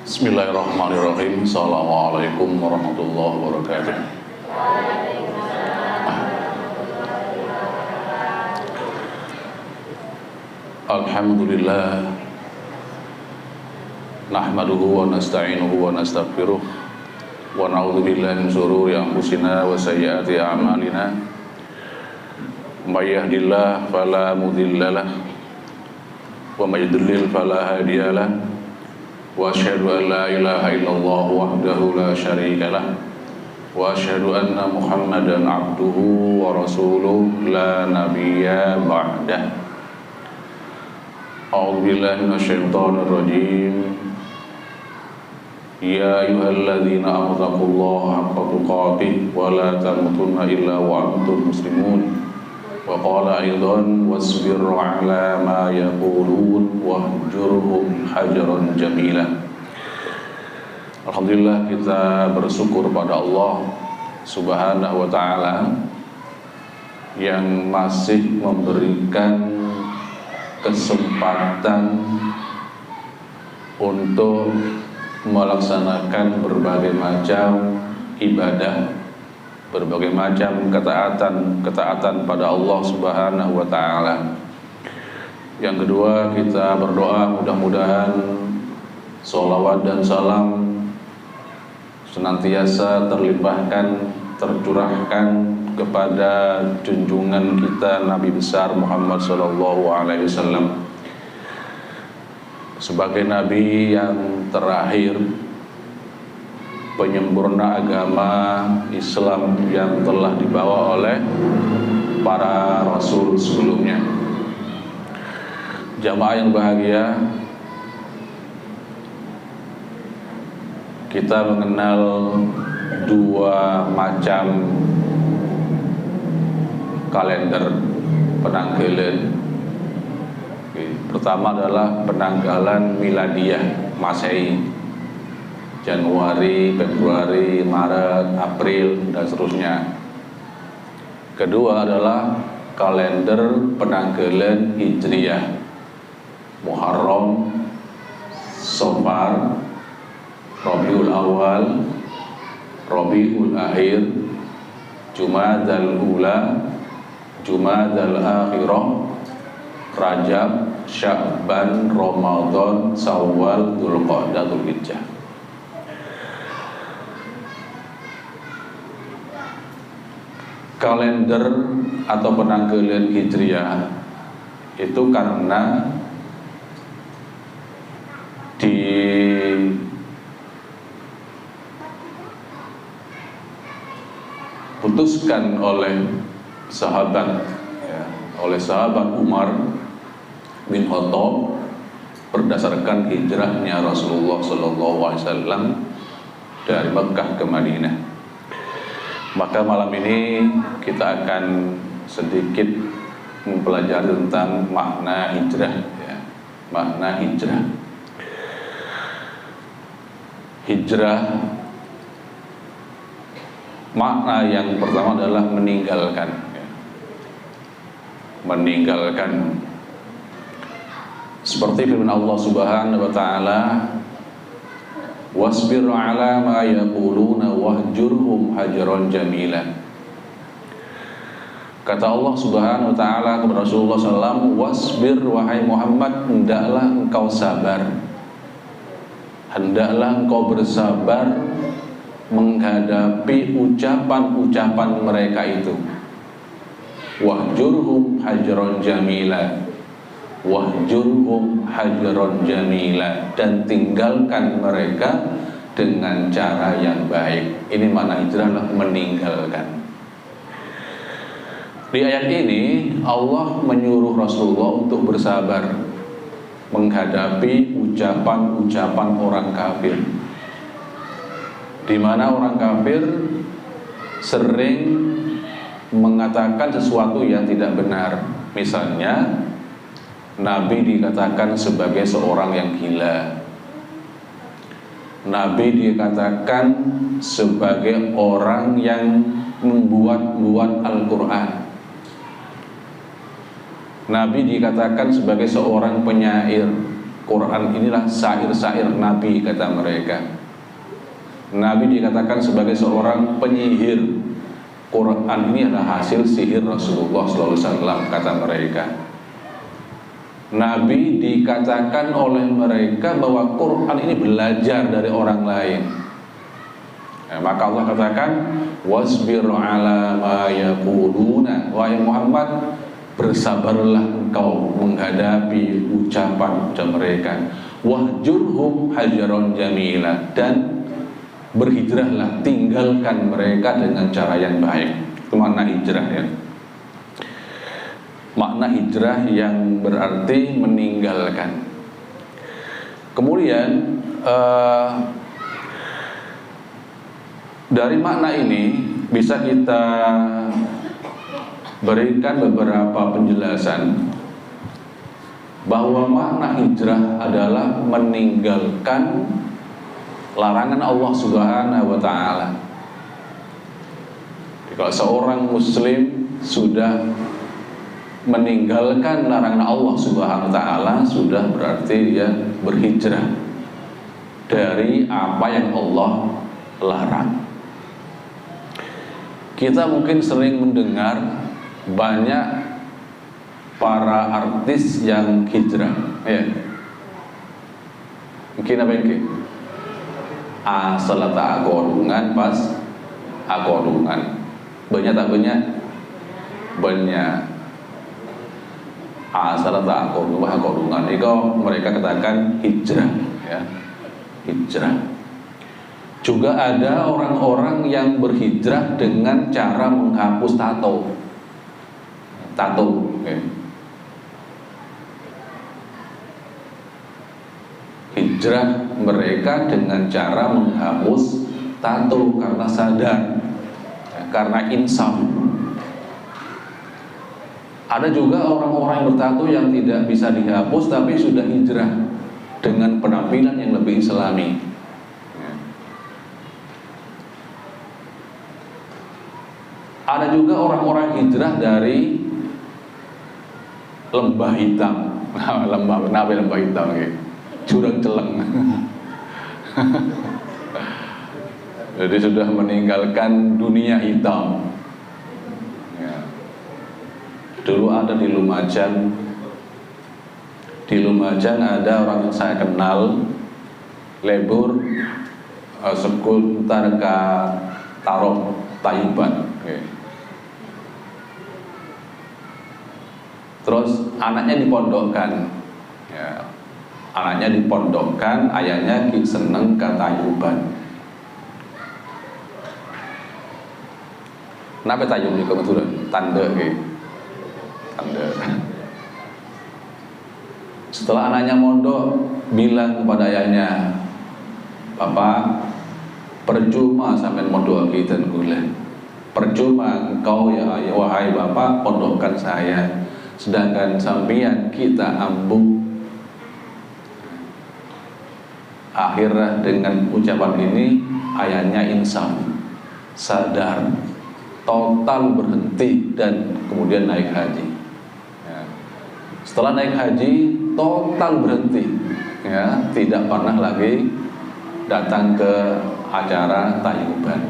Bismillahirrahmanirrahim. Assalamualaikum warahmatullahi wabarakatuh. Alhamdulillah, nahmaduhu wa nasta'inuhu wa nastaghfiruh wa na'udzu billahi min shururi anfusina wa sayyiati a'malina. May yahdihillahu fala mudhillalah wa may yudlil fala hadiyalah. Wa asyhadu an la ilaha illallah wahdahu la syarika lah wa asyhadu anna Muhammadan abduhu wa rasuluh la nabiyya ba'dah. A'udzu billahi minasyaitonir rajim. Ya ayyuhalladzina amanu taqullaha haqqa tuqatih wa la tamutunna illa wa antum muslimun. Wa qala aidan wasbir 'ala ma yaqulun wahjurhum hajaran jamila. Alhamdulillah, kita bersyukur pada Allah Subhanahu wa ta'ala yang masih memberikan kesempatan untuk melaksanakan berbagai macam ibadah, berbagai macam ketaatan pada Allah Subhanahu wa ta'ala. Yang kedua, kita berdoa mudah-mudahan sholawat dan salam senantiasa terlimpahkan, tercurahkan kepada junjungan kita Nabi besar Muhammad sallallahu alaihi wasallam sebagai nabi yang terakhir, penyempurna agama Islam yang telah dibawa oleh para rasul sebelumnya. Jamaah yang bahagia, kita mengenal dua macam kalender penanggalan. Pertama adalah penanggalan miladiah Masehi, Januari, Februari, Maret, April, dan seterusnya. Kedua adalah kalender penanggalan Hijriah, Muharram, Safar, Rabiul Awal, Rabiul Akhir, Jumadal Ula, Jumadal Akhirah, Rajab, Sya'ban, Ramadan, Syawal, Dzulqa'dah, Dzulhijjah. Kalender atau penanggalan Hijriah itu karena diputuskan oleh sahabat Umar bin Khattab berdasarkan hijrahnya Rasulullah sallallahu alaihi wasallam dari Mekah ke Madinah. Maka malam ini kita akan sedikit mempelajari tentang makna hijrah, ya. Makna hijrah. Hijrah, makna yang pertama adalah meninggalkan, ya. Meninggalkan. Seperti firman Allah Subhanahu wa ta'ala, wasbir 'ala ma yaquluna wahjurhum hajaran jamila. Kata Allah Subhanahu wa ta'ala kepada Rasulullah SAW, wasbir wahai Muhammad, hendaklah engkau sabar, hendaklah engkau bersabar menghadapi ucapan-ucapan mereka itu. Wahjurhum hajaran jamila, wahjurhum hajaran jamila, dan tinggalkan mereka dengan cara yang baik. Ini makna hijrah, meninggalkan. Di ayat ini Allah menyuruh Rasulullah untuk bersabar menghadapi ucapan-ucapan orang kafir, di mana orang kafir sering mengatakan sesuatu yang tidak benar. Misalnya, Nabi dikatakan sebagai seorang yang gila, Nabi dikatakan sebagai orang yang membuat-buat Al-Quran, Nabi dikatakan sebagai seorang penyair, Quran inilah syair-syair Nabi, kata mereka. Nabi dikatakan sebagai seorang penyihir. Quran ini adalah hasil sihir Rasulullah SAW, kata mereka. Nabi dikatakan oleh mereka bahwa Quran ini belajar dari orang lain. Maka Allah katakan, wasbir ala ma yaquluna, wahai Muhammad, bersabarlah engkau menghadapi ucapan mereka. Wahjurhum hajaron jamila, dan berhijrahlah, tinggalkan mereka dengan cara yang baik. Itu makna hijrah ya. Makna hijrah yang berarti meninggalkan. Kemudian dari makna ini bisa kita berikan beberapa penjelasan bahwa makna hijrah adalah meninggalkan larangan Allah Subhanahu wa ta'ala. Kalau seorang muslim sudah meninggalkan larangan Allah Subhanahu wa ta'ala, sudah berarti dia berhijrah dari apa yang Allah larang. Kita mungkin sering mendengar banyak para artis yang hijrah, ya. Mungkin apa ini? Asal tak akodungan, pas akodungan. Banyak tak banyak? Banyak. Asal tak akodungan. Itu mereka katakan hijrah, ya. Hijrah. Juga ada orang-orang yang berhijrah dengan cara menghapus tato. Okay. Hijrah mereka dengan cara menghapus tato karena sadar, karena insaf. Ada juga orang-orang yang bertato yang tidak bisa dihapus tapi sudah hijrah dengan penampilan yang lebih islami. Ada juga orang-orang hijrah dari lembah hitam. Lembah hitam gitu. Jurang celeng. Jadi sudah meninggalkan dunia hitam. Ya. Dulu ada di Lumajang. Di Lumajang ada orang yang saya kenal, lebur sebentar ke Taruh Tayuban. Okay. Terus anaknya dipondokkan, ya. Anaknya dipondokkan, ayahnya seneng ke Tayuban. Kenapa Tayub di kebetulan? Tanda, okay. Tanda. Setelah anaknya mondok, bilang kepada ayahnya, Bapak, percuma sampai mondok kita gula. Percuma engkau ya wahai Bapak pondokkan saya, sedangkan sambian kita ambung. Akhirnya dengan ucapan ini ayahnya insaf, sadar, total berhenti dan kemudian naik haji. Ya. Setelah naik haji total berhenti, ya, tidak pernah lagi datang ke acara Tayuban.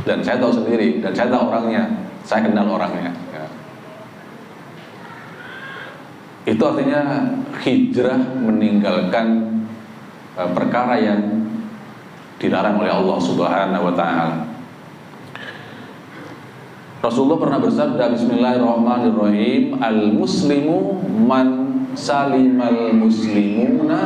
Dan saya tahu sendiri, dan saya tahu orangnya, saya kenal orangnya. Ya. Itu artinya hijrah meninggalkan perkara yang dilarang oleh Allah Subhanahu wa ta'ala. Rasulullah pernah bersabda, Bismillahirrahmanirrahim, al-muslimu man salimal muslimuna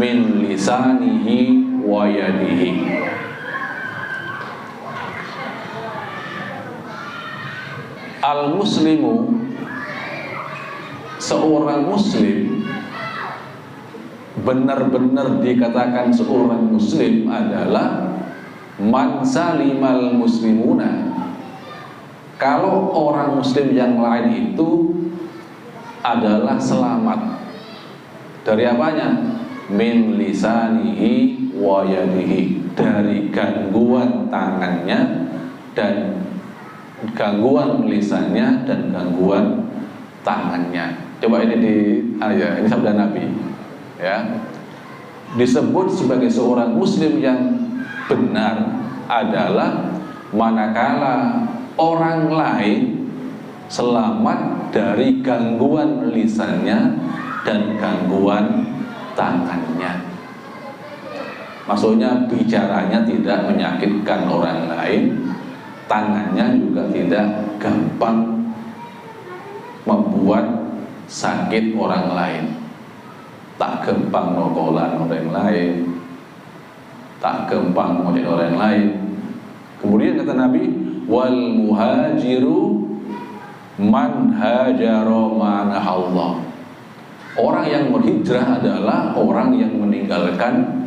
min lisanihi wa yadihi. Al-muslimu, seorang muslim, benar-benar dikatakan seorang muslim adalah man salimal muslimuna. Kalau orang muslim yang lain itu adalah selamat dari apanya? Min lisanihi wa yadihi, dari gangguan tangannya dan gangguan lisannya dan gangguan tangannya. Coba ini ini sabda Nabi. ya. Disebut sebagai seorang muslim yang benar adalah manakala orang lain selamat dari gangguan lisannya dan gangguan tangannya. Maksudnya bicaranya tidak menyakitkan orang lain, tangannya juga tidak gampang membuat sakit orang lain, tak gampang nokolan orang lain, tak gampang ngojek orang lain. Kemudian kata Nabi, wal muhajiru man hajara manahallah. Orang yang berhijrah adalah orang yang meninggalkan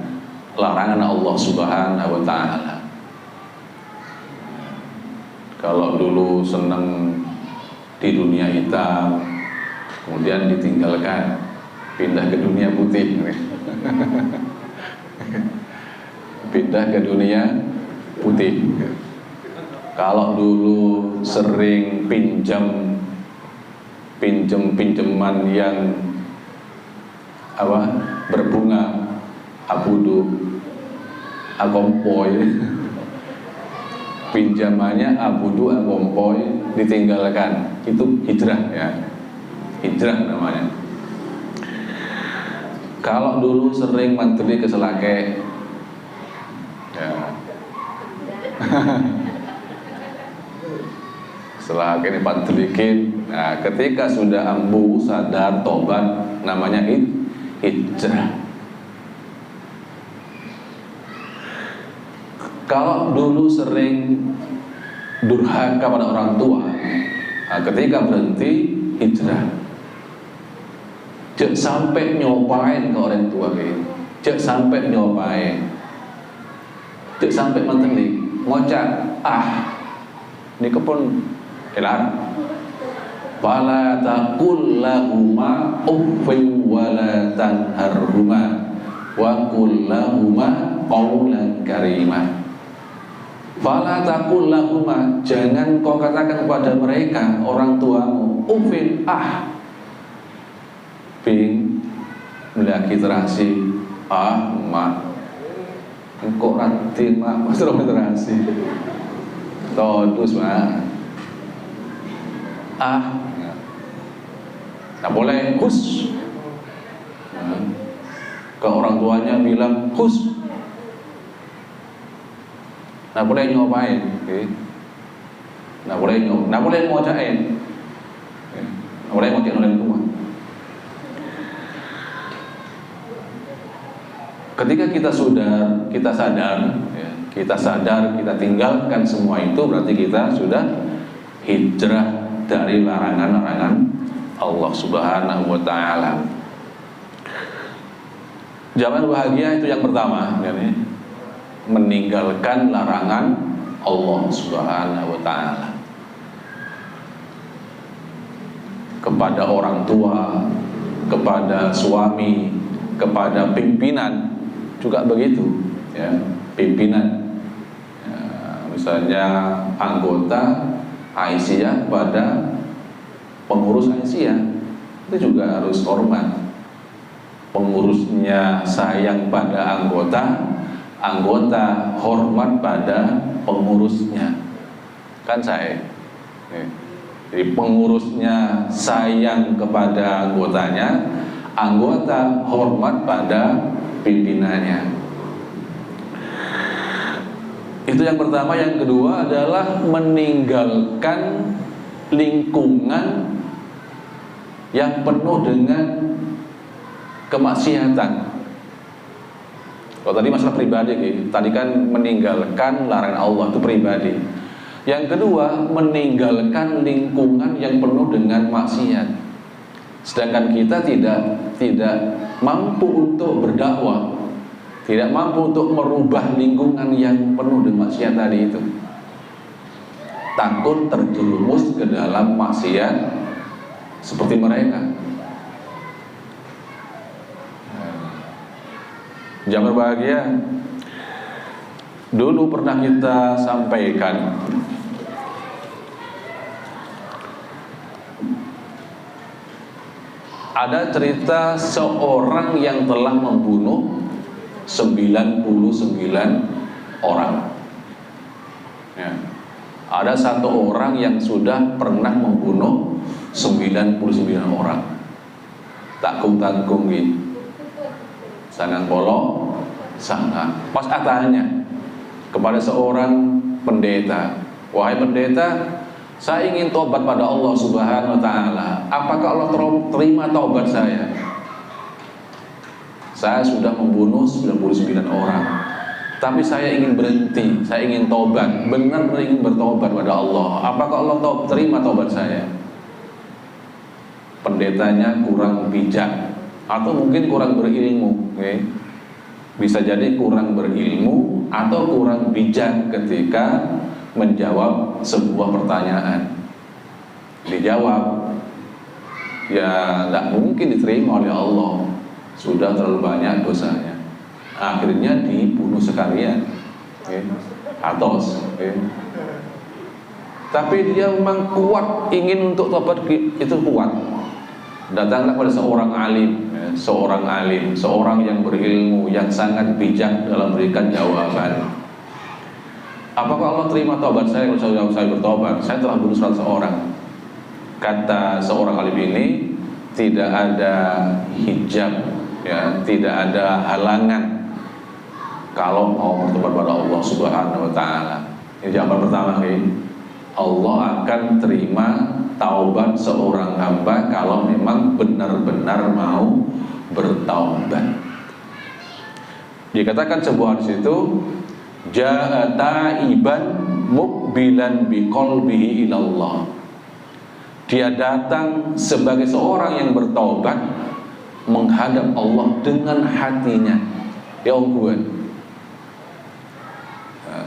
larangan Allah Subhanahu wa ta'ala. Kalau dulu senang di dunia hitam, kemudian ditinggalkan, pindah ke dunia putih. Pindah ke dunia putih. Kalau dulu sering pinjaman yang berbunga, abudu, akompoy, pinjamannya abudu, akompoy, ditinggalkan, itu hijrah ya, hijrah namanya. Kalau dulu sering manteli ke Selake, ya. Selake ini pantelikin. Nah, ketika sudah ambu, sadar, tobat, namanya hijrah. Kalau dulu sering durhaka pada orang tua, nah, ketika berhenti, hijrah. Jangan sampai nyobain ke orang tua gitu. Jangan sampai nyobain. Jangan sampai mentelik, ngocak, ini kepun elar. Fala taqul lahuma uffin wala tanharhuma wa qul lahuma qawlan karima. Fala taqul lahuma, jangan kau katakan kepada mereka orang tuamu uffin, ping melaki terasi, mak engkau ranting mak masuk terasi todus mak, nggak boleh hus. Ke orang tuanya bilang hus, nggak boleh nyobain, nggak boleh ngocain, nggak boleh ngocain orang tua. Ketika kita sadar, kita tinggalkan semua itu, berarti kita sudah hijrah dari larangan-larangan Allah Subhanahu wa ta'ala. Zaman bahagia itu yang pertama, meninggalkan larangan Allah Subhanahu wa ta'ala. Kepada orang tua, kepada suami, kepada pimpinan juga begitu, ya, pimpinan. Ya, misalnya anggota Aisyah pada pengurus Aisyah, itu juga harus hormat. Pengurusnya sayang pada anggota hormat pada pengurusnya. Kan saya. Jadi pengurusnya sayang kepada anggotanya, anggota hormat pada pimpinannya. Itu yang pertama. Yang kedua adalah meninggalkan lingkungan yang penuh dengan kemaksiatan. Kalau tadi masalah pribadi, tadi kan meninggalkan larangan Allah, itu pribadi. Yang kedua, meninggalkan lingkungan yang penuh dengan maksiat. Sedangkan kita tidak mampu untuk berdakwah, tidak mampu untuk merubah lingkungan yang penuh dengan maksiat tadi itu. Takut terjerumus ke dalam maksiat seperti mereka. Jangan berbahagia. Dulu pernah kita sampaikan, ada cerita seorang yang telah membunuh 99 orang. Ya. Ada satu orang yang sudah pernah membunuh 99 orang. Takung-takung gitu. Sangang polo, sangka. Pas atanya kepada seorang pendeta, wahai pendeta, saya ingin tobat pada Allah Subhanahu wa Ta'ala. Apakah Allah terima tobat saya? Saya sudah membunuh 99 orang, tapi saya ingin berhenti, saya ingin tobat, benar-benar ingin bertobat pada Allah. Apakah Allah terima tobat saya? Pendetanya kurang bijak, atau mungkin kurang berilmu, okay? Bisa jadi kurang berilmu atau kurang bijak ketika menjawab sebuah pertanyaan. Dijawab, ya tidak mungkin diterima oleh Allah, sudah terlalu banyak dosanya. Akhirnya dibunuh sekalian, okay? Atos, okay? Tapi dia memang kuat, ingin untuk tobat, itu kuat. Datanglah pada seorang alim, ya, seorang yang berilmu, yang sangat bijak dalam memberikan jawaban. Apakah Allah terima tobat saya kalau saya bertobat? Saya telah bunuh 100 orang. Kata seorang alim ini, tidak ada hijab, ya, tidak ada halangan kalau mau bertobat pada Allah Subhanahu wa Ta'ala. Ini jawaban pertama, Allah akan terima taubat seorang hamba kalau memang benar-benar mau bertaubat. Dikatakan sebuah hadis itu, jaa taiban muqbilan biqalbihi ilallah. Dia datang sebagai seorang yang bertaubat menghadap Allah dengan hatinya. Ya Allah,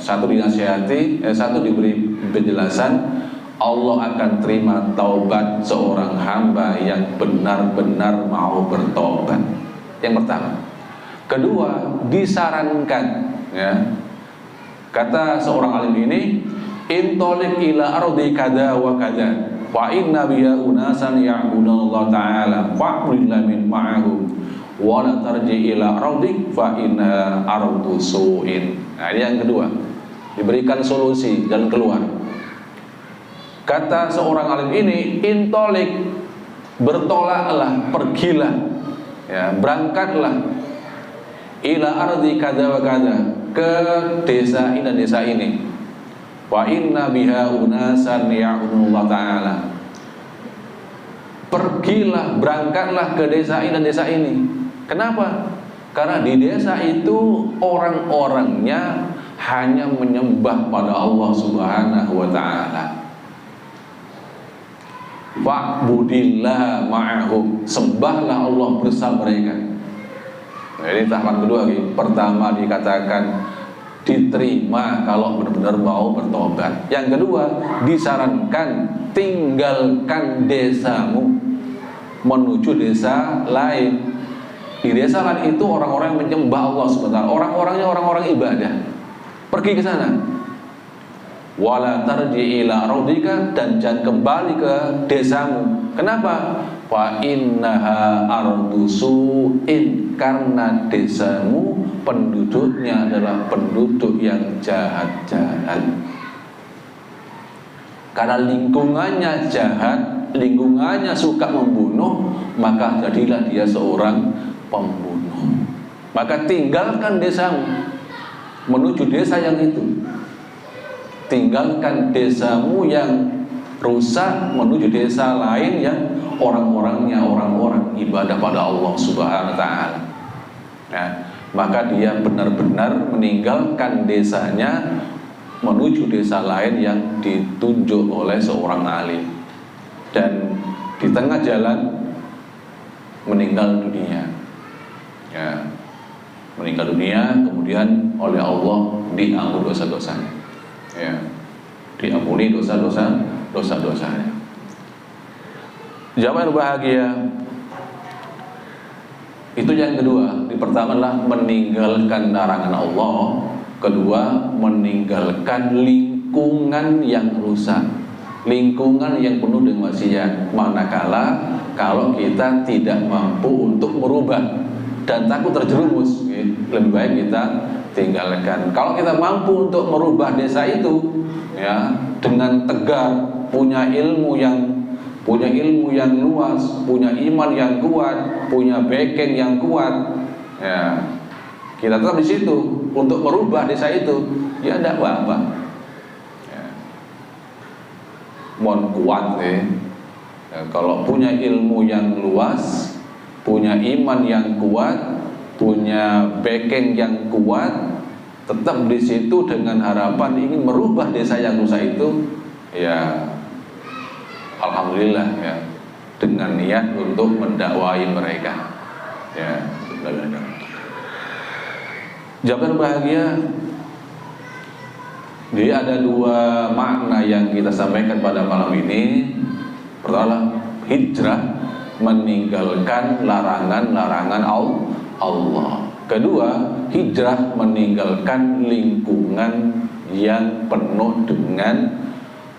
satu dinasihati, satu diberi penjelasan, Allah akan terima taubat seorang hamba yang benar-benar mau bertobat. Yang pertama. Kedua, disarankan, ya. Kata seorang alim ini, intoliq ila ardi kada wa kada, fa inna biya unasan ya'budullah ta'ala fa'budillahi min ma'ahum wa la tarji ila ardik fa inna ardu su'in. Nah, ini yang kedua. Diberikan solusi dan keluar. Kata seorang alim ini, intolik, bertolaklah, pergilah, ya, berangkatlah ila ardi kada wa kada, ke desa ini dan desa ini. Wa inna biha unasan ya'budullah ta'ala. Pergilah, berangkatlah ke desa ini dan desa ini. Kenapa? Karena di desa itu orang-orangnya hanya menyembah pada Allah Subhanahu wa Ta'ala. Fa'budillah ma'ahum, sembahlah Allah bersama mereka. Nah, ini tahapan kedua. Pertama dikatakan diterima kalau benar-benar mau bertobat. Yang kedua, disarankan tinggalkan desamu menuju desa lain. Di desa lain itu orang-orang menyembah Allah sebentar, orang-orangnya orang-orang ibadah. Pergi ke sana. Wala tarji ila ardika, dan jangan kembali ke desamu. Kenapa? Fa innaha ardu su'in, karena desamu penduduknya adalah penduduk yang jahat-jahat. Karena lingkungannya jahat, lingkungannya suka membunuh, maka jadilah dia seorang pembunuh. Maka tinggalkan desamu menuju desa yang itu. Tinggalkan desamu yang rusak menuju desa lain yang orang-orangnya orang-orang ibadah pada Allah Subhanahu wa Ta'ala. Nah, maka dia benar-benar meninggalkan desanya menuju desa lain yang ditunjuk oleh seorang alim, dan di tengah jalan meninggal dunia, ya, meninggal dunia, kemudian oleh Allah diampuni dosa-dosanya, ya, diampuni dosa-dosanya. Jamaah yang bahagia, itu yang kedua. Di pertama adalah meninggalkan larangan Allah. Kedua, meninggalkan lingkungan yang rusak, lingkungan yang penuh dengan maksiat. Manakala kalau kita tidak mampu untuk merubah dan takut terjerumus, lebih baik kita tinggalkan. Kalau kita mampu untuk merubah desa itu, ya, dengan tegar, punya ilmu yang luas, punya iman yang kuat, punya backing yang kuat, ya, kita tetap di situ untuk merubah desa itu, ya tidak apa-apa. Ya. Mohon kuat, ya. Ya, kalau punya ilmu yang luas, punya iman yang kuat, punya backing yang kuat, tetap di situ dengan harapan ingin merubah desa yang rusak itu, ya alhamdulillah, ya, dengan niat untuk mendakwai mereka, ya. Jamaah bahagia, jadi ada dua makna yang kita sampaikan pada malam ini. Pertama, hijrah, meninggalkan larangan-larangan Allah. Kedua, hijrah, meninggalkan lingkungan yang penuh dengan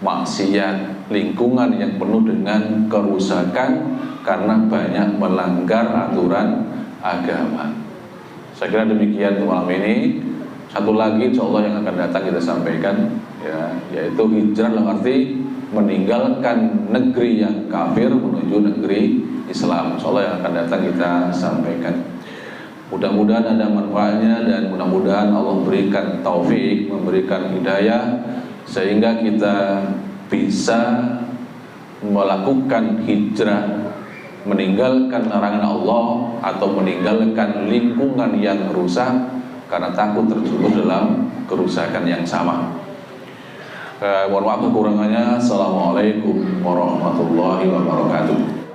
maksiat, lingkungan yang penuh dengan kerusakan karena banyak melanggar aturan agama. Saya kira demikian untuk malam ini. Satu lagi insyaallah yang akan datang kita sampaikan, ya, yaitu hijrah dalam arti meninggalkan negeri yang kafir menuju negeri Islam. Insyaallah yang akan datang kita sampaikan. Mudah-mudahan ada manfaatnya dan mudah-mudahan Allah berikan taufik, memberikan hidayah sehingga kita bisa melakukan hijrah, meninggalkan larangan Allah atau meninggalkan lingkungan yang rusak karena takut terjerumus dalam kerusakan yang sama. Mohon maaf kekurangannya. Assalamualaikum warahmatullahi wabarakatuh.